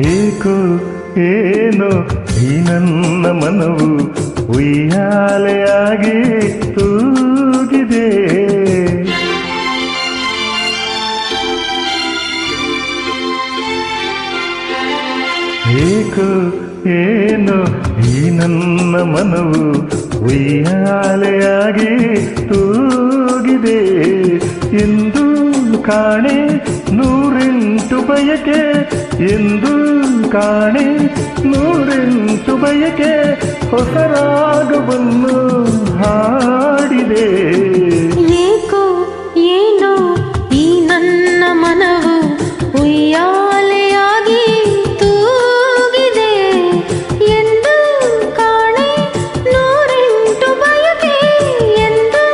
ಏಕೋ ಏನೋ ಈ ನನ್ನ ಮನವು ಉಯ್ಯಾಲೆಯಾಗಿ ತೂಗಿದೆ. ಏಕೋ ಏನೋ ಈ ನನ್ನ ಮನವು ಉಯ್ಯಾಲೆಯಾಗಿ ತೂಗಿದೆ. ಎಂದು ಕಾಣೆ ನೂರೆಂಟು ಬಯಕೆ, ಎಂದು ಕಾಣೆ ನೂರೆಂಟು ಬಯಕೆ, ಹೊಸ ರಾಗವನ್ನು ಹಾಡಿದೆ. ಏಕೋ ಏನೋ ಈ ನನ್ನ ಮನವು ಉಯ್ಯಾಲೆಯಾಗಿ ತೂಗಿದೆ. ಎಂದು ಕಾಣೆ ನೂರೆಂಟು ಬಯಕೆ, ಎಂದು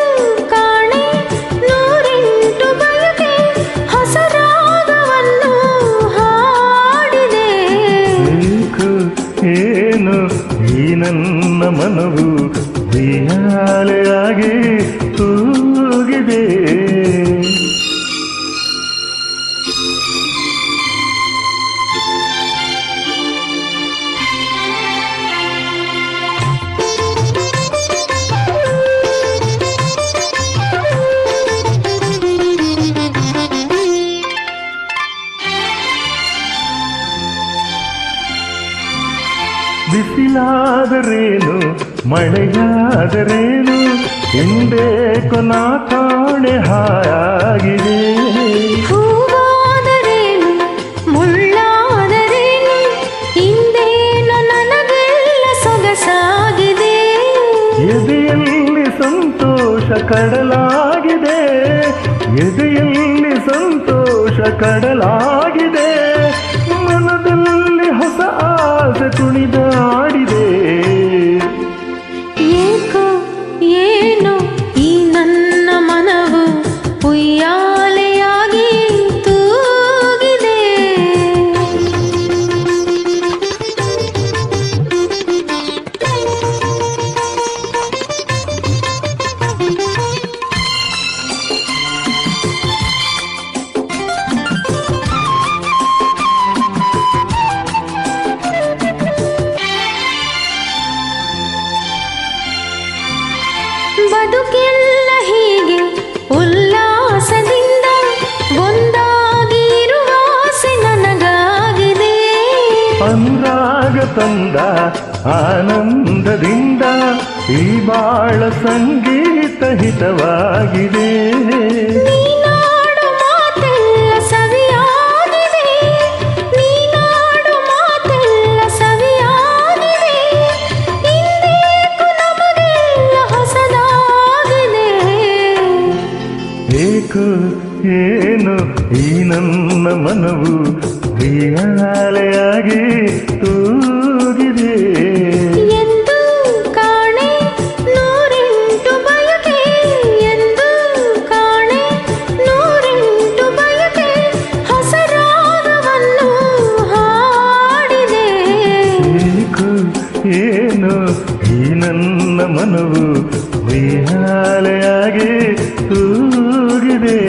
ಕಾಣೆ ನೂರೆಂಟು ಬಯಕೆ, ಹೊಸ ರಾಗವನ್ನು ಹಾಡಿದೆ. ಏಕೋ ಏನೋ ಈ ನನ್ನ ಮನವು ಉಯ್ಯಾಲೆಯಾಗಿ ತೂಗಿದೆ. ಬಿಸಿಲಾದರೇನು ಮಳೆಯಾದರೇನು, ಹಿಂದೇಕೋ ನಾ ಕಾಣೆ ಹಾಯಾಗಿದೆ. ಹೂವಾದರೇನು ಮುಳ್ಳಾದರೇನು, ಹಿಂದೇನು ನನಗೆಲ್ಲ ಸೊಗಸಾಗಿದೆ. ಎದೆಯಲ್ಲಿ ಸಂತೋಷ ಕಡಲಾಗಿದೆ, ಎದೆಯಲ್ಲಿ ಸಂತೋಷ ಕಡಲಾಗಿದೆ, ಮನದಲ್ಲಿ ಹೊಸ ಆಸೆ ಕುಣಿದಾಡಿದೆ. ಏಕೋ ಏನೋ ಈ ನನ್ನ ಮನವು ಉಯ್ಯಾಲೆಯಾಗಿ ತೂಗಿದೆ. ಬದುಕೆಲ್ಲ ಹೀಗೆ ಉಲ್ಲಾಸದಿಂದ ಒಂದಾಗಿರುವ ಆಸೆ ನನಗಾಗಿದೆ. ಅನುರಾಗ ತಂದ ಆನಂದದಿಂದ ಈ ಬಾಳ ಸಂಗೀತ ಹಿತವಾಗಿದೆ. ನೀನಾಡು ಮಾತೆಲ್ಲ ಸವಿಯಾಗಿದೆ, ನೀನಾಡು ಮಾತೆಲ್ಲ ಸವಿಯಾಗಿದೆ, ಇಂದೇಕು ನಮಗೆಲ್ಲ ಹೊಸದಾಗಿದೆ. ಏಕೋ ಏನೋ ಈ ನನ್ನ ಮನವು ಉಯ್ಯಾಲೆಯಾಗಿ ತೂಗಿದೆ. ಎಂದು ಕಾಣೆ ನೂರೆಂಟು ಬಯಕೆ, ಎಂದು ಕಾಣೆ ನೂರೆಂಟು ಬಯಕೆ, ಹೊಸ ರಾಗವನ್ನು ಹಾಡಿದೆ. ಏಕೋ ಏನೋ ಈ ನನ್ನ ಮನವು ಉಯ್ಯಾಲೆಯಾಗಿ ತೂಗಿದೆ.